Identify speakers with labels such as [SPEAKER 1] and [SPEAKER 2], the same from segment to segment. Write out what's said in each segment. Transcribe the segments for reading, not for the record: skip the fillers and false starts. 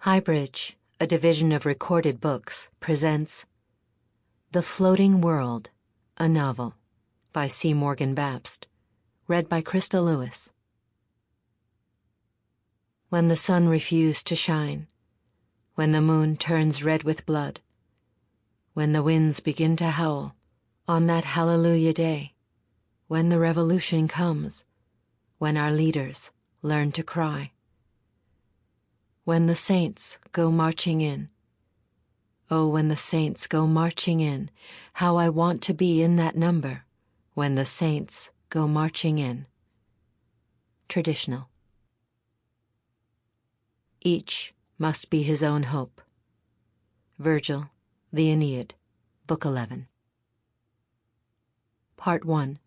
[SPEAKER 1] HighBridge, a division of Recorded Books, presents The Floating World, a novel, by C. Morgan Babst, read by Christa Lewis. When the sun refused to shine, when the moon turns red with blood, when the winds begin to howl, on that hallelujah day, when the revolution comes, when our leaders learn to cry, when the saints go marching in. Oh, when the saints go marching in, how I want to be in that number, when the saints go marching in. Traditional. Each must be his own hope. Virgil, The Aeneid, Book 11. Part 1.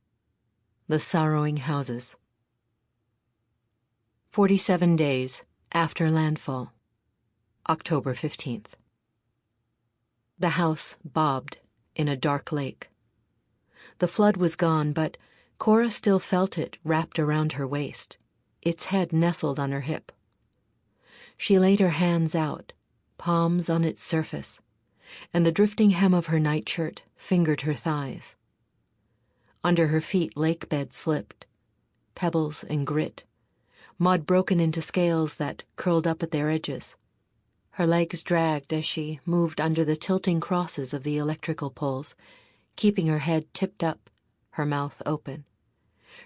[SPEAKER 1] The Sorrowing Houses. 47 days after landfall. October 15th. The house bobbed in a dark lake. The flood was gone, but Cora still felt it wrapped around her waist, its head nestled on her hip. She laid her hands out, palms on its surface, and the drifting hem of her nightshirt fingered her thighs. Under her feet lake bed slipped, pebbles and grit, mud broken into scales that curled up at their edges. Her legs dragged as she moved under the tilting crosses of the electrical poles, keeping her head tipped up, her mouth open.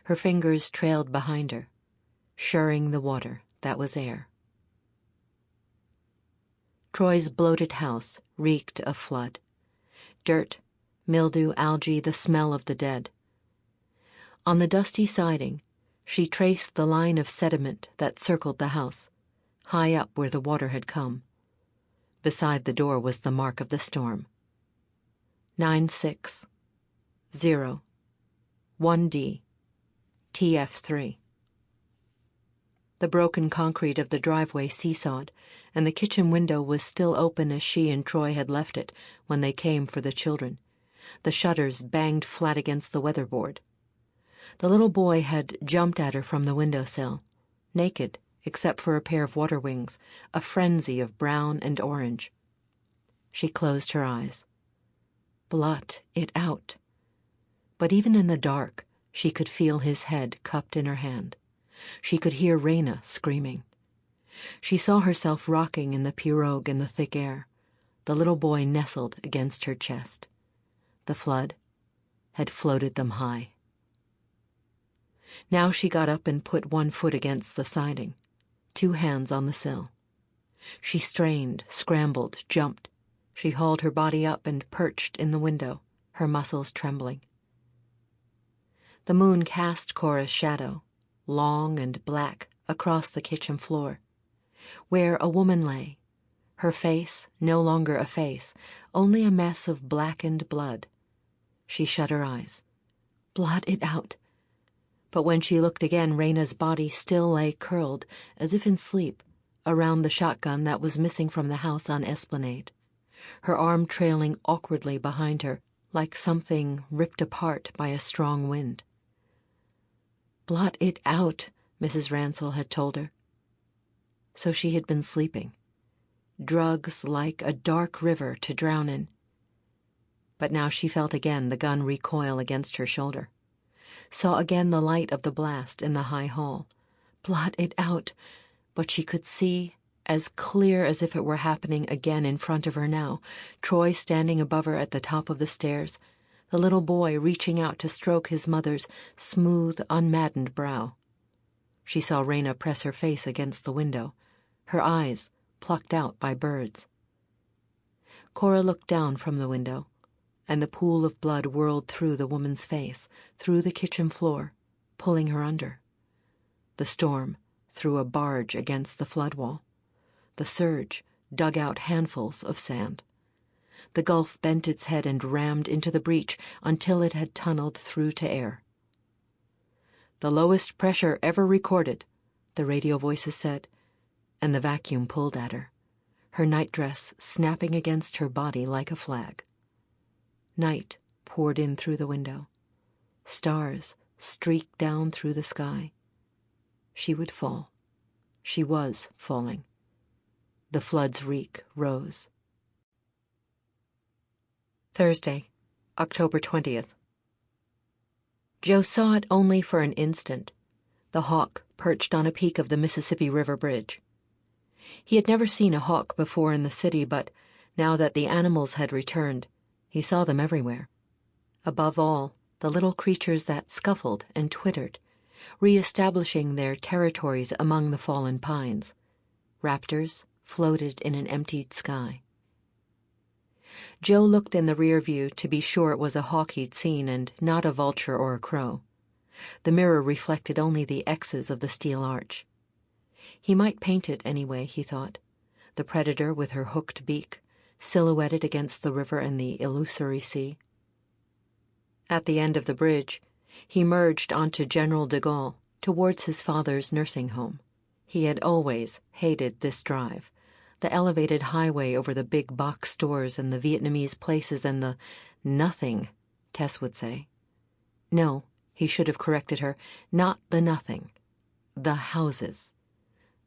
[SPEAKER 1] Her fingers trailed behind her, shirring the water that was air. Troy's bloated house reeked of flood. Dirt, mildew, algae, the smell of the dead. On the dusty siding, she traced the line of sediment that circled the house, high up where the water had come. Beside the door was the mark of the storm. 96 0 1D TF3. The broken concrete of the driveway seesawed, and the kitchen window was still open as she and Troy had left it when they came for the children. The shutters banged flat against the weatherboard. The little boy had jumped at her from the windowsill, naked except for a pair of water wings, a frenzy of brown and orange. She closed her eyes. Blot it out. But even in the dark, she could feel his head cupped in her hand. She could hear Raina screaming. She saw herself rocking in the pirogue in the thick air, the little boy nestled against her chest. The flood had floated them high. Now she got up and put one foot against the siding, two hands on the sill. She strained, scrambled, jumped. She hauled her body up and perched in the window, her muscles trembling. The moon cast Cora's shadow, long and black, across the kitchen floor, where a woman lay, her face no longer a face, only a mess of blackened blood. She shut her eyes. Blot it out. But when she looked again, Raina's body still lay curled, as if in sleep, around the shotgun that was missing from the house on Esplanade, her arm trailing awkwardly behind her, like something ripped apart by a strong wind. Blot it out, Mrs. Ransell had told her. So she had been sleeping. Drugs like a dark river to drown in. But now she felt again the gun recoil against her shoulder. Saw again the light of the blast in the high hall. Blot it out, but she could see, as clear as if it were happening again in front of her now, Troy standing above her at the top of the stairs, the little boy reaching out to stroke his mother's smooth, unmaddened brow. She saw Raina press her face against the window, her eyes plucked out by birds. Cora looked down from the window, and the pool of blood whirled through the woman's face, through the kitchen floor, pulling her under. The storm threw a barge against the flood wall. The surge dug out handfuls of sand. The gulf bent its head and rammed into the breach until it had tunneled through to air. The lowest pressure ever recorded, the radio voices said, and the vacuum pulled at her, her nightdress snapping against her body like a flag. Night poured in through the window. Stars streaked down through the sky. She would fall. She was falling. The flood's reek rose. Thursday, October 20th. Joe saw it only for an instant, the hawk perched on a peak of the Mississippi River Bridge. He had never seen a hawk before in the city, but now that the animals had returned, he saw them everywhere. Above all, the little creatures that scuffled and twittered, re-establishing their territories among the fallen pines. Raptors floated in an emptied sky. Joe looked in the rear view to be sure it was a hawk he'd seen and not a vulture or a crow. The mirror reflected only the X's of the steel arch. He might paint it anyway, he thought. The predator with her hooked beak, silhouetted against the river and the illusory sea. At the end of the bridge, he merged onto General de Gaulle, towards his father's nursing home. He had always hated this drive, the elevated highway over the big box stores and the Vietnamese places and the nothing, Tess would say. No, he should have corrected her, not the nothing, the houses.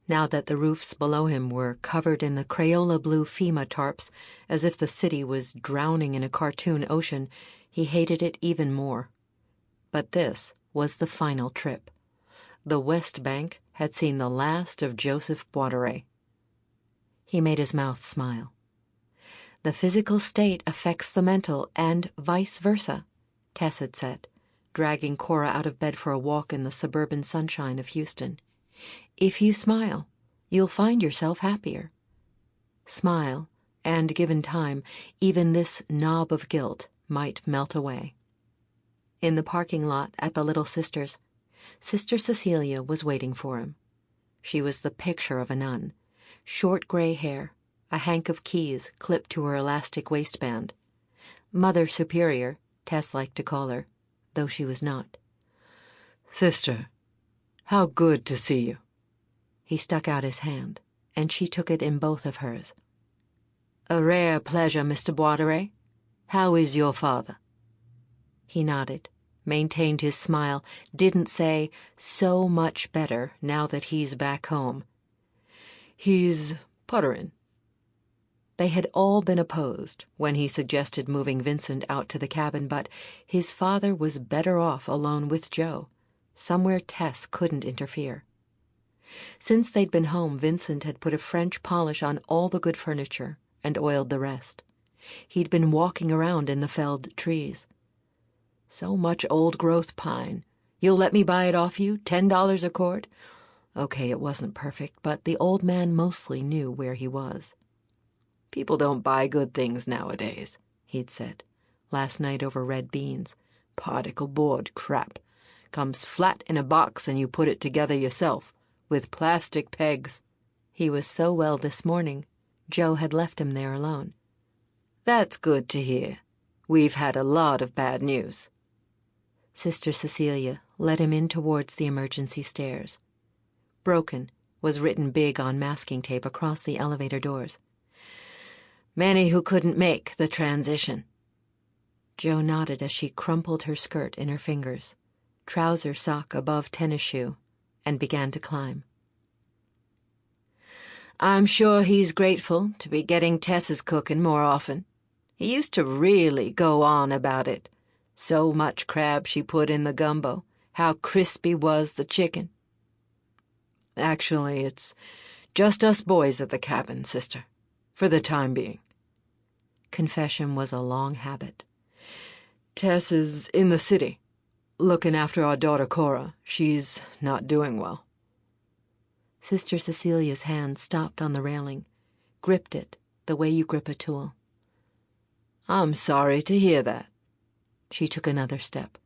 [SPEAKER 1] Now that the roofs below him were covered in the Crayola blue FEMA tarps, as if the city was drowning in a cartoon ocean, he hated it even more. But this was the final trip. The West Bank had seen the last of Joseph Boisdore. He made his mouth smile. The physical state affects the mental, and vice versa, Tess had said, dragging Cora out of bed for a walk in the suburban sunshine of Houston. If you smile, you'll find yourself happier. Smile, and given time, even this knob of guilt might melt away. In the parking lot at the Little Sisters, Sister Cecilia was waiting for him. She was the picture of a nun. Short gray hair, a hank of keys clipped to her elastic waistband. Mother Superior, Tess liked to call her, though she was not.
[SPEAKER 2] "Sister, how good to see you."
[SPEAKER 1] He stuck out his hand, and she took it in both of hers.
[SPEAKER 2] "A rare pleasure, Mr. Boisdore. How is your father?"
[SPEAKER 1] He nodded, maintained his smile, didn't say, "so much better now that he's back home."
[SPEAKER 2] "He's putterin'."
[SPEAKER 1] They had all been opposed when he suggested moving Vincent out to the cabin, but his father was better off alone with Joe, somewhere Tess couldn't interfere. Since they'd been home, Vincent had put a French polish on all the good furniture and oiled the rest. He'd been walking around in the felled trees. "So much old-growth pine. You'll let me buy it off you? $10 a cord?" Okay, it wasn't perfect, but the old man mostly knew where he was.
[SPEAKER 2] "People don't buy good things nowadays,"
[SPEAKER 1] he'd said, last night over red beans.
[SPEAKER 2] "Particle board crap. Comes flat in a box and you put it together yourself, with plastic pegs."
[SPEAKER 1] He was so well this morning, Joe had left him there alone.
[SPEAKER 2] "That's good to hear. We've had a lot of bad news."
[SPEAKER 1] Sister Cecilia led him in towards the emergency stairs. "Broken" was written big on masking tape across the elevator doors.
[SPEAKER 2] "Many who couldn't make the transition."
[SPEAKER 1] Joe nodded as she crumpled her skirt in her fingers, trouser sock above tennis shoe, and began to climb.
[SPEAKER 2] "I'm sure he's grateful to be getting Tess's cooking more often. He used to really go on about it. So much crab she put in the gumbo, how crispy was the chicken." "Actually, it's just us boys at the cabin, sister, for the time being."
[SPEAKER 1] Confession was a long habit.
[SPEAKER 2] "Tess is in the city, looking after our daughter Cora. She's not doing well."
[SPEAKER 1] Sister Cecilia's hand stopped on the railing, gripped it the way you grip a tool.
[SPEAKER 2] "I'm sorry to hear that."
[SPEAKER 1] She took another step.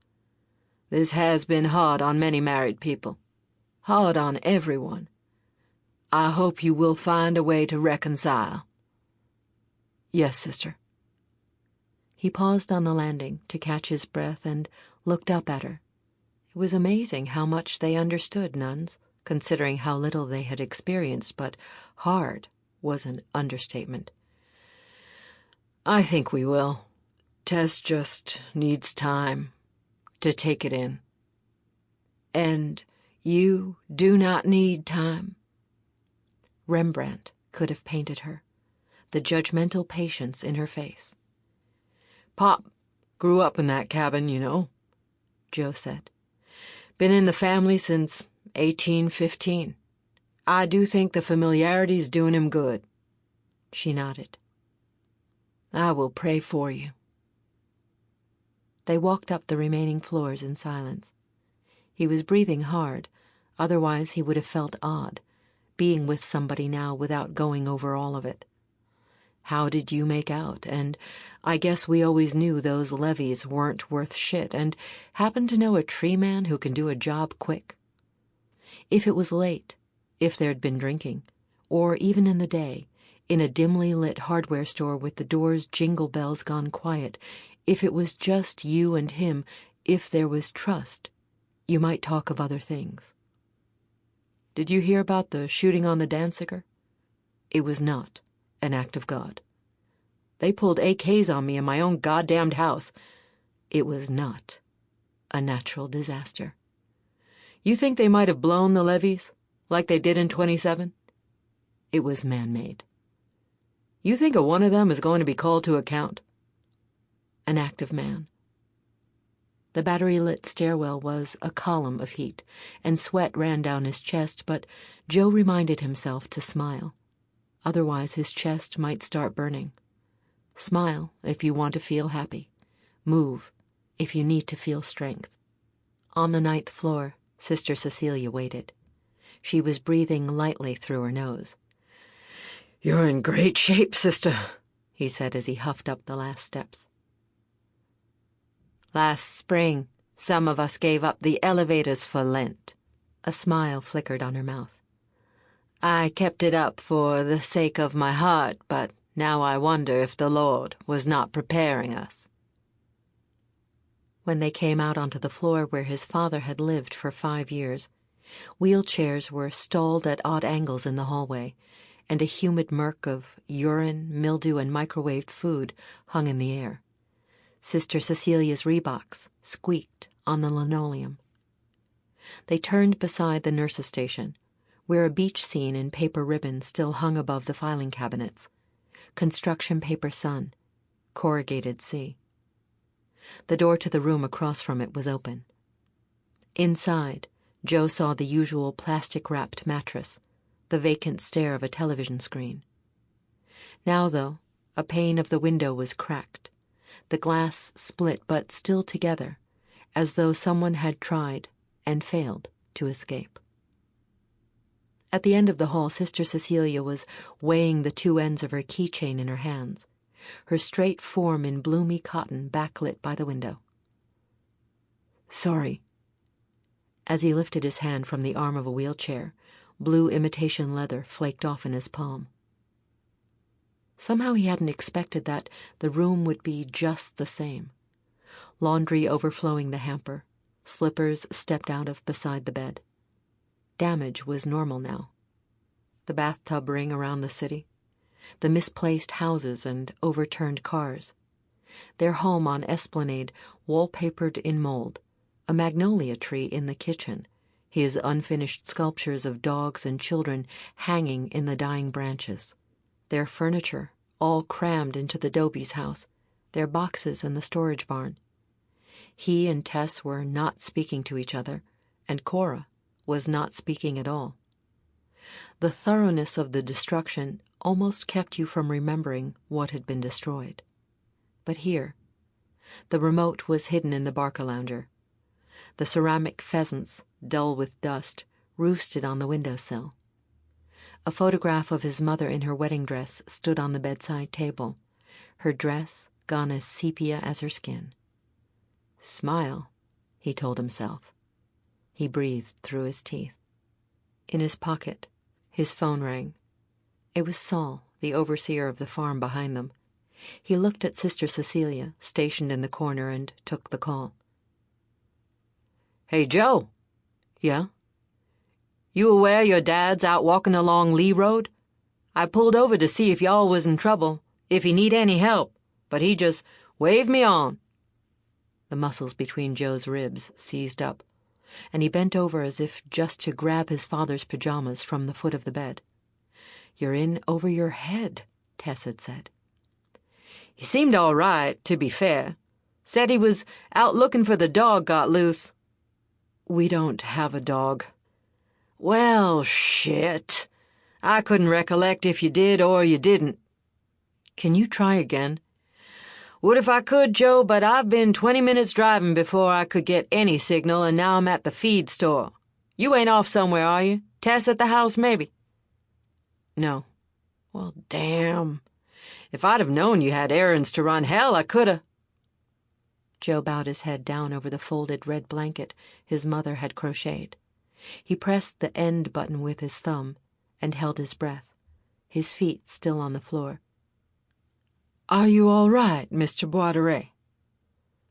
[SPEAKER 2] "This has been hard on many married people. Hard on everyone. I hope you will find a way to reconcile." "Yes, sister."
[SPEAKER 1] He paused on the landing to catch his breath and looked up at her. It was amazing how much they understood, nuns, considering how little they had experienced, but hard was an understatement.
[SPEAKER 2] "I think we will. Tess just needs time to take it in." "And you do not need time."
[SPEAKER 1] Rembrandt could have painted her, the judgmental patience in her face.
[SPEAKER 2] "Pop grew up in that cabin, you know," Joe said. "Been in the family since 1815. I do think the familiarity's doing him good."
[SPEAKER 1] She nodded.
[SPEAKER 2] "I will pray for you."
[SPEAKER 1] They walked up the remaining floors in silence. He was breathing hard, otherwise he would have felt odd, being with somebody now without going over all of it. How did you make out? And I guess we always knew those levees weren't worth shit, and happened to know a tree man who can do a job quick. If it was late, if there'd been drinking, or even in the day, in a dimly lit hardware store with the doors jingle bells gone quiet, if it was just you and him, if there was trust, you might talk of other things.
[SPEAKER 2] "Did you hear about the shooting on the Danziger?"
[SPEAKER 1] It was not an act of God.
[SPEAKER 2] "They pulled AKs on me in my own goddamned house."
[SPEAKER 1] It was not a natural disaster.
[SPEAKER 2] "You think they might have blown the levees, like they did in 27?
[SPEAKER 1] It was man-made.
[SPEAKER 2] You think a one of them is going to be called to account?"
[SPEAKER 1] An act of man. The battery-lit stairwell was a column of heat, and sweat ran down his chest, but Joe reminded himself to smile. Otherwise his chest might start burning. Smile if you want to feel happy. Move if you need to feel strength. On the 9th floor, Sister Cecilia waited. She was breathing lightly through her nose.
[SPEAKER 2] "You're in great shape, sister,"
[SPEAKER 1] he said as he huffed up the last steps.
[SPEAKER 2] "Last spring, some of us gave up the elevators for Lent."
[SPEAKER 1] A smile flickered on her mouth.
[SPEAKER 2] "I kept it up for the sake of my heart, but now I wonder if the Lord was not preparing us."
[SPEAKER 1] When they came out onto the floor where his father had lived for 5 years, wheelchairs were stalled at odd angles in the hallway, and a humid murk of urine, mildew, and microwaved food hung in the air. Sister Cecilia's Reeboks squeaked on the linoleum. They turned beside the nurse's station, where a beach scene in paper ribbon still hung above the filing cabinets. Construction paper sun, corrugated sea. The door to the room across from it was open. Inside, Joe saw the usual plastic-wrapped mattress, the vacant stare of a television screen. Now, though, a pane of the window was cracked, the glass split but still together, as though someone had tried and failed to escape. At the end of the hall, Sister Cecilia was weighing the 2 ends of her keychain in her hands, her straight form in bloomy cotton backlit by the window.
[SPEAKER 2] "Sorry."
[SPEAKER 1] As he lifted his hand from the arm of a wheelchair, blue imitation leather flaked off in his palm. Somehow he hadn't expected that the room would be just the same. Laundry overflowing the hamper, slippers stepped out of beside the bed. Damage was normal now. The bathtub ring around the city, the misplaced houses and overturned cars, their home on Esplanade wallpapered in mold, a magnolia tree in the kitchen, his unfinished sculptures of dogs and children hanging in the dying branches, their furniture all crammed into the Doby's house, their boxes in the storage barn. He and Tess were not speaking to each other, and Cora was not speaking at all. The thoroughness of the destruction almost kept you from remembering what had been destroyed. But here, the remote was hidden in the Barcalounger. The ceramic pheasants, dull with dust, roosted on the windowsill. A photograph of his mother in her wedding dress stood on the bedside table, her dress gone as sepia as her skin. Smile, he told himself. He breathed through his teeth. In his pocket, his phone rang. It was Saul, the overseer of the farm behind them. He looked at Sister Cecilia, stationed in the corner, and took the call.
[SPEAKER 2] "Hey, Joe."
[SPEAKER 1] "Yeah?"
[SPEAKER 2] "You aware your dad's out walking along Lee Road? I pulled over to see if y'all was in trouble, if he need any help, but he just waved me on."
[SPEAKER 1] The muscles between Joe's ribs seized up, and he bent over as if just to grab his father's pajamas from the foot of the bed. "You're in over your head," Tess had said.
[SPEAKER 2] "He seemed all right, to be fair. Said he was out looking for the dog got loose."
[SPEAKER 1] "We don't have a dog."
[SPEAKER 2] "Well, shit. I couldn't recollect if you did or you didn't."
[SPEAKER 1] "Can you try again?"
[SPEAKER 2] "Would if I could, Joe, but I've been 20 minutes driving before I could get any signal, and now I'm at the feed store. You ain't off somewhere, are you? Tess at the house, maybe?"
[SPEAKER 1] "No."
[SPEAKER 2] "Well, damn. If I'd have known you had errands to run, hell, I coulda."
[SPEAKER 1] Joe bowed his head down over the folded red blanket his mother had crocheted. He pressed the end button with his thumb and held his breath, his feet still on the floor.
[SPEAKER 2] "Are you all right, Mr. Boisdore?"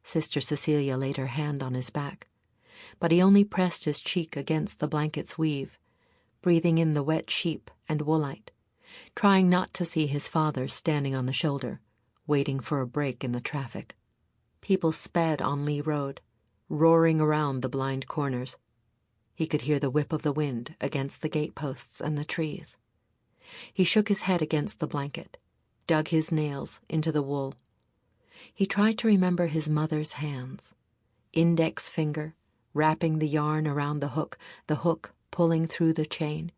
[SPEAKER 1] Sister Cecilia laid her hand on his back, but he only pressed his cheek against the blanket's weave, breathing in the wet sheep and woolite, trying not to see his father standing on the shoulder, waiting for a break in the traffic. People sped on Lee Road, roaring around the blind corners. He could hear the whip of the wind against the gateposts and the trees. He shook his head against the blanket, dug his nails into the wool. He tried to remember his mother's hands, index finger wrapping the yarn around the hook pulling through the chain.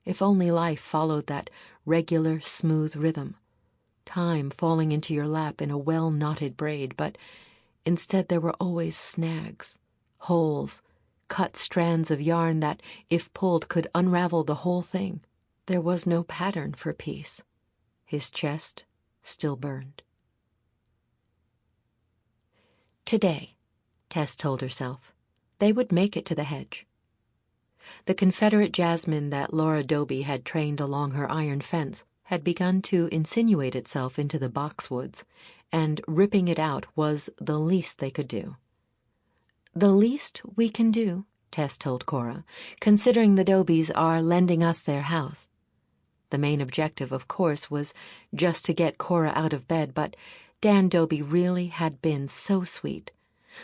[SPEAKER 1] If only life followed that regular, smooth rhythm, time falling into your lap in a well-knotted braid, but instead there were always snags, holes, cut strands of yarn that, if pulled, could unravel the whole thing. There was no pattern for peace. His chest still burned. Today, Tess told herself, they would make it to the hedge. The Confederate jasmine that Laura Doby had trained along her iron fence had begun to insinuate itself into the boxwoods, and ripping it out was the least they could do. "The least we can do," Tess told Cora, "considering the Dobys are lending us their house." The main objective, of course, was just to get Cora out of bed, but Dan Doby really had been so sweet.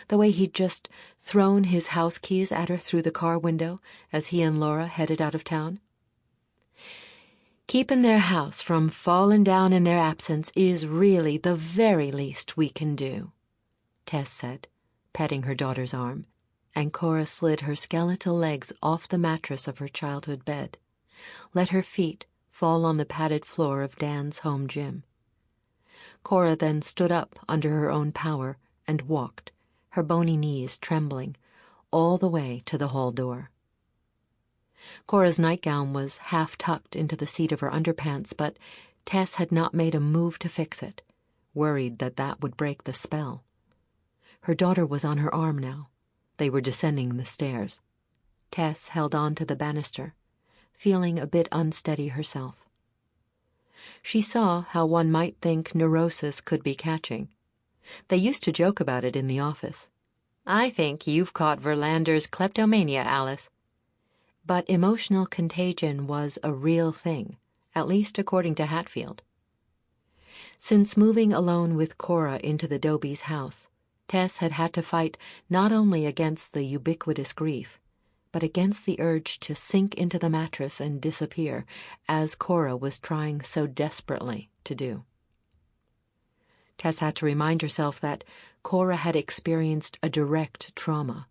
[SPEAKER 1] The way he'd just thrown his house keys at her through the car window as he and Laura headed out of town. "Keeping their house from falling down in their absence is really the very least we can do," Tess said, petting her daughter's arm, and Cora slid her skeletal legs off the mattress of her childhood bed, let her feet fall on the padded floor of Dan's home gym. Cora then stood up under her own power and walked, her bony knees trembling, all the way to the hall door. Cora's nightgown was half tucked into the seat of her underpants, but Tess had not made a move to fix it, worried that that would break the spell. Her daughter was on her arm now. They were descending the stairs. Tess held on to the banister, feeling a bit unsteady herself. She saw how one might think neurosis could be catching. They used to joke about it in the office. "I think you've caught Verlander's kleptomania, Alice." But emotional contagion was a real thing, at least according to Hatfield. Since moving alone with Cora into the Dobys' house, Tess had had to fight not only against the ubiquitous grief, but against the urge to sink into the mattress and disappear, as Cora was trying so desperately to do. Tess had to remind herself that Cora had experienced a direct trauma,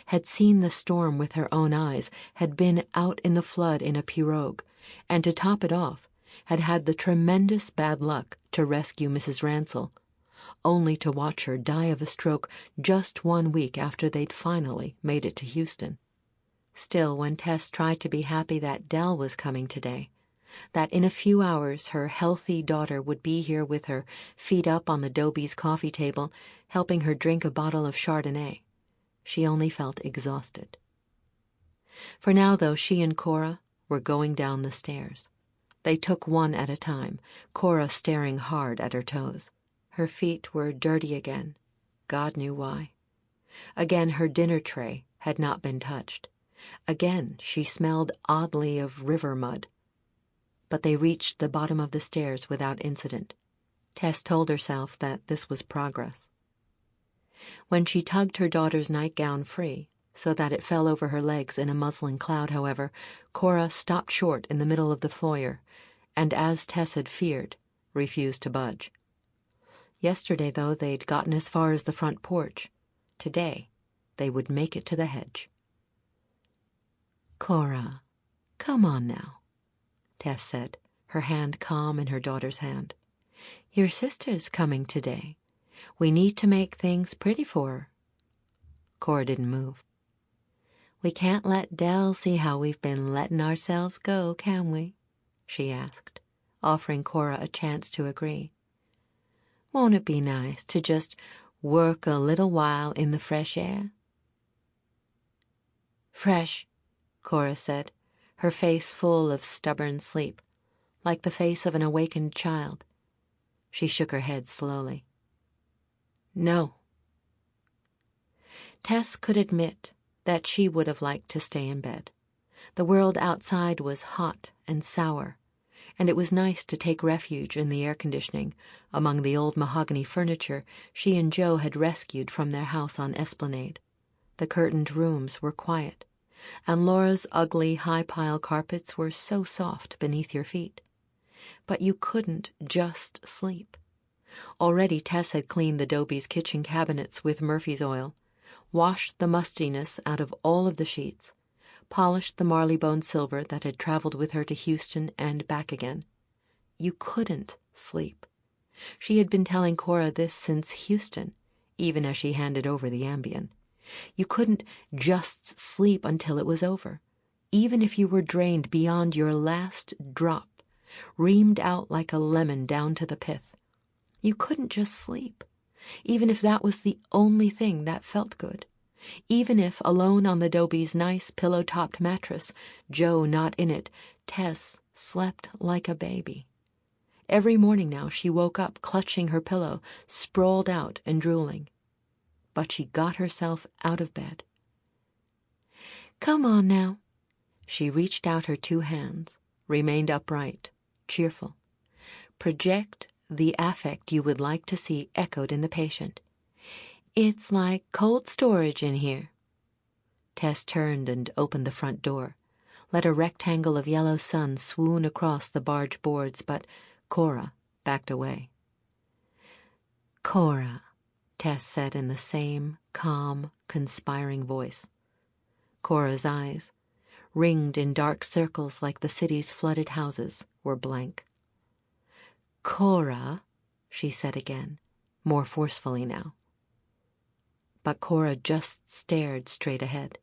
[SPEAKER 1] had seen the storm with her own eyes, had been out in the flood in a pirogue, and to top it off, had had the tremendous bad luck to rescue Mrs. Ransell, only to watch her die of a stroke just 1 week after they'd finally made it to Houston. Still, when Tess tried to be happy that Dell was coming today, that in a few hours her healthy daughter would be here with her feet up on the Dobys' coffee table, helping her drink a bottle of Chardonnay, she only felt exhausted. For now, though, she and Cora were going down the stairs. They took one at a time, Cora staring hard at her toes. Her feet were dirty again. God knew why. Again, her dinner tray had not been touched. Again, she smelled oddly of river mud. But they reached the bottom of the stairs without incident. Tess told herself that this was progress. When she tugged her daughter's nightgown free, so that it fell over her legs in a muslin cloud. However, Cora stopped short in the middle of the foyer, and as Tess had feared, refused to budge. Yesterday, though, they'd gotten as far as the front porch. Today, they would make it to the hedge. "Cora, come on now," Tess said, her hand calm in her daughter's hand. "Your sister's coming today. We need to make things pretty for her." Cora didn't move. "We can't let Dell see how we've been letting ourselves go, can we?" she asked, offering Cora a chance to agree. "Won't it be nice to just work a little while in the fresh air?" "Fresh," Cora said, her face full of stubborn sleep, like the face of an awakened child. She shook her head slowly. "No." Tess could admit that she would have liked to stay in bed. The world outside was hot and sour, and it was nice to take refuge in the air conditioning among the old mahogany furniture she and Joe had rescued from their house on Esplanade. The curtained rooms were quiet, and Laura's ugly high-pile carpets were so soft beneath your feet. But you couldn't just sleep. Already Tess had cleaned the Dobies' kitchen cabinets with Murphy's oil, washed the mustiness out of all of the sheets, polished the Marleybone silver that had traveled with her to Houston and back again. You couldn't sleep. She had been telling Cora this since Houston, even as she handed over the Ambien. You couldn't just sleep until it was over, even if you were drained beyond your last drop, reamed out like a lemon down to the pith. You couldn't just sleep, even if that was the only thing that felt good, even if, alone on the Dobies' nice pillow-topped mattress, Joe not in it, Tess slept like a baby. Every morning now she woke up clutching her pillow, sprawled out and drooling. But she got herself out of bed. "Come on now." She reached out her two hands, remained upright, cheerful. "Project the affect you would like to see echoed in the patient. It's like cold storage in here." Tess turned and opened the front door, let a rectangle of yellow sun swoon across the barge boards, but Cora backed away. "Cora," Tess said in the same calm, conspiring voice. Cora's eyes, ringed in dark circles like the city's flooded houses, were blank. "Cora," she said again, more forcefully now. But Cora just stared straight ahead,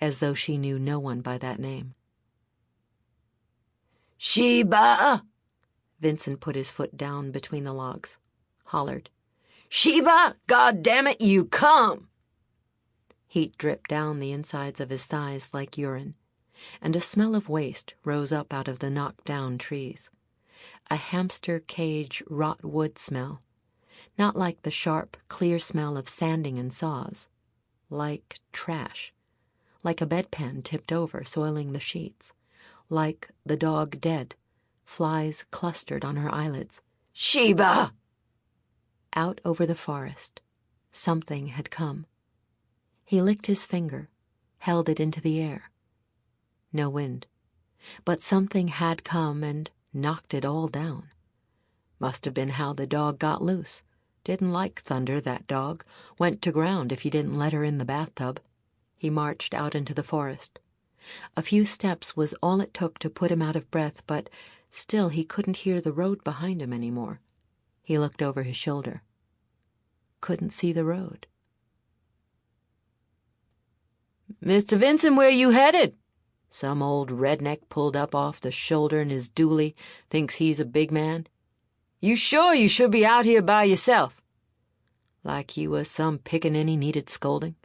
[SPEAKER 1] as though she knew no one by that name. "Sheba!" Vincent put his foot down between the logs, hollered. "Sheba! God damn it, you come!" Heat dripped down the insides of his thighs like urine, and a smell of waste rose up out of the knocked-down trees. A hamster cage rot wood smell, not like the sharp, clear smell of sanding and saws, like trash, like a bedpan tipped over, soiling the sheets, like the dog dead, flies clustered on her eyelids. "Sheba!" Out over the forest, something had come. He licked his finger, held it into the air. No wind, but something had come and knocked it all down. Must have been how the dog got loose. Didn't like thunder, that dog. Went to ground if you didn't let her in the bathtub. He marched out into the forest. A few steps was all it took to put him out of breath, but still he couldn't hear the road behind him anymore. He looked over his shoulder. Couldn't see the road. "Mr. Vincent, where you headed?" Some old redneck pulled up off the shoulder in his dually, thinks he's a big man. "You sure you should be out here by yourself?" Like he was some pickaninny needed scolding.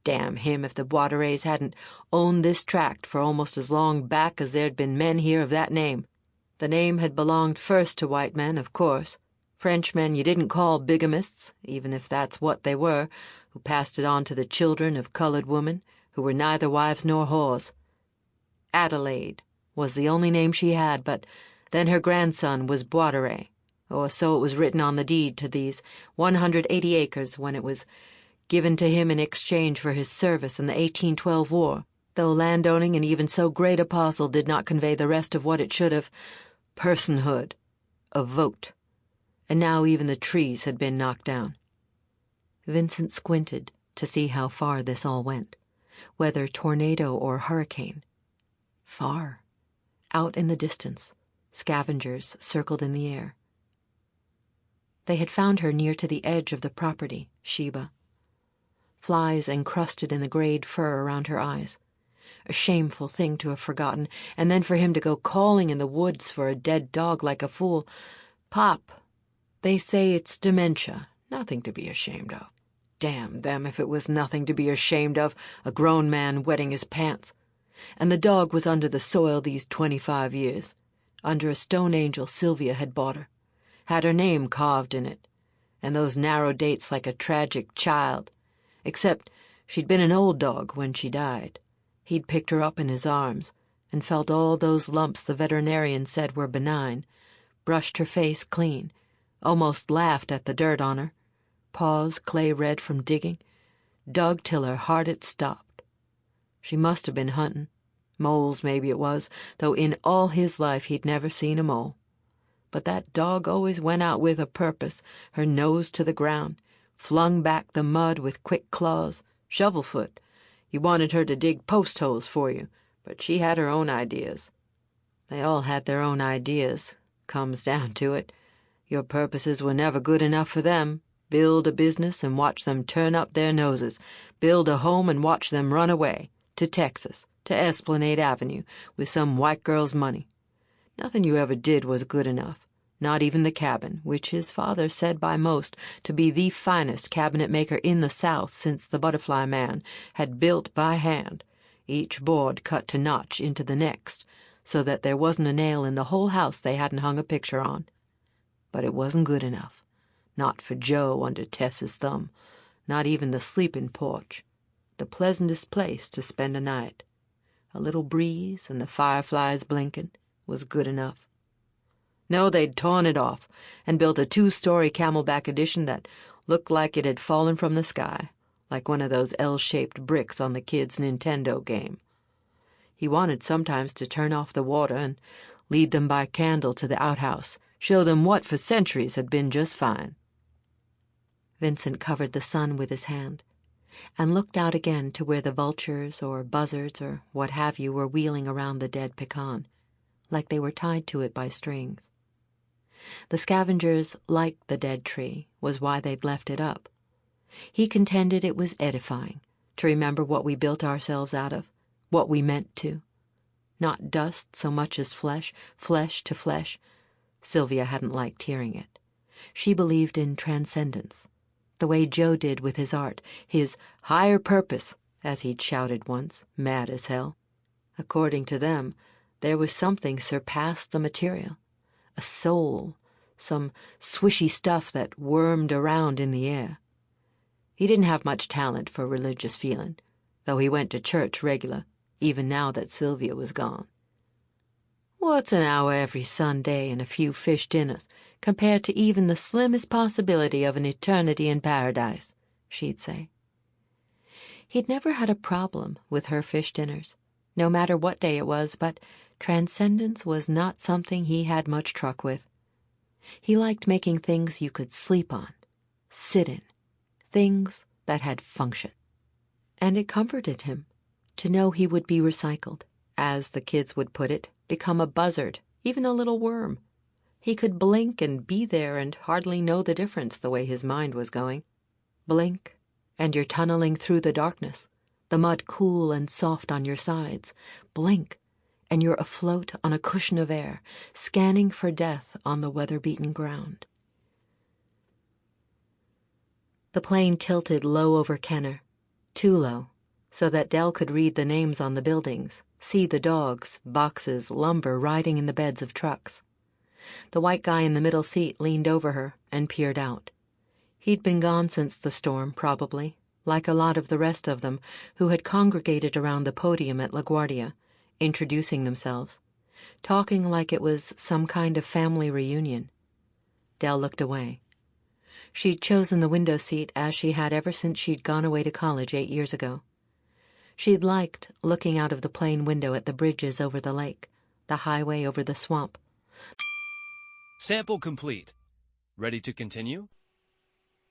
[SPEAKER 1] Damn him if the Boisdores hadn't owned this tract for almost as long back as there'd been men here of that name. The name had belonged first to white men, of course. Frenchmen you didn't call bigamists, even if that's what they were, who passed it on to the children of colored women, who were neither wives nor whores. Adelaide was the only name she had, but then her grandson was Boisdore, or so it was written on the deed to these 180 acres when it was
[SPEAKER 2] given to him in exchange for his service in the 1812 war, though landowning in even so great a parcel did not convey the rest of what it should have: personhood, a vote. And now even the trees had been knocked down. Vincent squinted to see how far this all went, whether tornado or hurricane. Far. Out in the distance, scavengers circled in the air. They had found her near to the edge of the property, Sheba. Flies encrusted in the grayed fur around her eyes. A shameful thing to have forgotten, and then for him to go calling in the woods for a dead dog like a fool. Pop, they say it's dementia, nothing to be ashamed of. Damn them if it was nothing to be ashamed of, a grown man wetting his pants. And the dog was under the soil these 25 years, under a stone angel Sylvia had bought her, had her name carved in it, and those narrow dates like a tragic child, except she'd been an old dog when she died. He'd picked her up in his arms and felt all those lumps the veterinarian said were benign, brushed her face clean, almost laughed at the dirt on her, paws clay-red from digging, dug till her heart had stopped. She must have been hunting. Moles, maybe it was, though in all his life he'd never seen a mole. But that dog always went out with a purpose, her nose to the ground, flung back the mud with quick claws, shovelfoot. You wanted her to dig post holes for you, but she had her own ideas. They all had their own ideas, comes down to it. Your purposes were never good enough for them. Build a business and watch them turn up their noses. Build a home and watch them run away. To Texas, to Esplanade Avenue, with some white girl's money. Nothing you ever did was good enough, not even the cabin, which his father said by most to be the finest cabinet-maker in the South since the Butterfly Man had built by hand, each board cut to notch into the next, so that there wasn't a nail in the whole house they hadn't hung a picture on. But it wasn't good enough. Not for Joe under Tess's thumb, not even the sleeping porch. The pleasantest place to spend a night. A little breeze and the fireflies blinking was good enough. No, they'd torn it off and built a 2-story camelback addition that looked like it had fallen from the sky, like one of those L-shaped bricks on the kids' Nintendo game. He wanted sometimes to turn off the water and lead them by candle to the outhouse, show them what for centuries had been just fine. Vincent covered the sun with his hand and looked out again to where the vultures or buzzards or what have you were wheeling around the dead pecan, like they were tied to it by strings. The scavengers liked the dead tree, was why they'd left it up. He contended it was edifying, to remember what we built ourselves out of, what we meant to. Not dust so much as flesh, flesh to flesh. Sylvia hadn't liked hearing it. She believed in transcendence, the way Joe did with his art, his higher purpose, as he'd shouted once, mad as hell. According to them, there was something surpassed the material, a soul, some swishy stuff that wormed around in the air. He didn't have much talent for religious feeling, though he went to church regular, even now that Sylvia was gone. What's an hour every Sunday and a few fish dinners compared to even the slimmest possibility of an eternity in paradise, she'd say. He'd never had a problem with her fish dinners, no matter what day it was, but transcendence was not something he had much truck with. He liked making things you could sleep on, sit in, things that had function. And it comforted him to know he would be recycled, as the kids would put it, become a buzzard, even a little worm. He could blink and be there and hardly know the difference the way his mind was going. Blink, and you're tunneling through the darkness, the mud cool and soft on your sides. Blink, and you're afloat on a cushion of air, scanning for death on the weather-beaten ground. The plane tilted low over Kenner, too low, so that Dell could read the names on the buildings, see the dogs, boxes, lumber riding in the beds of trucks. The white guy in the middle seat leaned over her and peered out. He'd been gone since the storm, probably, like a lot of the rest of them who had congregated around the podium at LaGuardia, introducing themselves, talking like it was some kind of family reunion. Dell looked away.
[SPEAKER 1] She'd chosen the window seat as she had ever since she'd gone away to college 8 years ago. She'd liked looking out of the plane window at the bridges over the lake, the highway over the swamp.
[SPEAKER 3] Sample complete. Ready to continue?